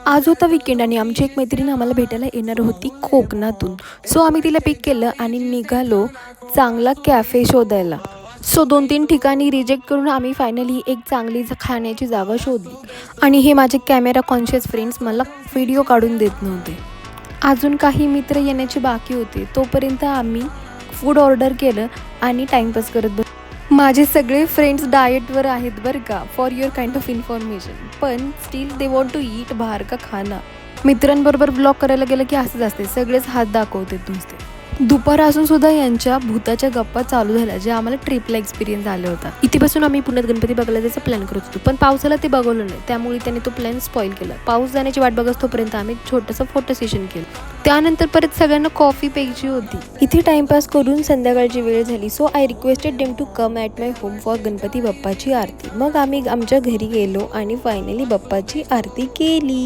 आज होता वीकेंड आणि आमची एक मैत्रीण आम्हाला भेटायला येणार होती कोकणातून. सो आम्ही तिला पिक केलं आणि निघालो चांगला कॅफे शोधायला. सो 2-3 ठिकाणी रिजेक्ट करून आम्ही फायनली एक चांगली खाण्याची जागा शोधली. आणि हे माझे कॅमेरा कॉन्शियस फ्रेंड्स मला व्हिडिओ काढून देत नव्हते. अजून काही मित्र येण्याचे बाकी होते. तोपर्यंत आम्ही फूड ऑर्डर केलं आणि टाईमपास करत बसलो. माझे सगळे फ्रेंड्स डाएटवर आहेत बरं का, for your kind of information. पण still they want to eat बाहेर का खाना. मित्रांबरोबर ब्लॉग करायला गेलं की असंच असते, सगळेच हात दाखवते नुसते. दुपार असून सुद्धा यांच्या भूताच्या गप्पा चालू झाल्या, जे आम्हाला ट्रिपला एक्सपिरियन्स आले होता. इथेपासून आम्ही पुण्यात गणपती बघायला जायचा प्लॅन करत होतो, पण पावसाला ते बघवलं नाही, त्यामुळे त्याने तो प्लॅन स्पॉईल केला. पाऊस जाण्याची वाट बघत तोपर्यंत आम्ही छोटंसं फोटो सेशन केलं. त्यानंतर परत सगळ्यांना कॉफी प्यायची होती. इथे टाइमपास करून संध्याकाळची वेळ झाली. So I requested them to come at my home for Ganpati बाप्पाची आरती. मग आम्ही आमच्या घरी गेलो आणि फायनली बाप्पाची आरती केली.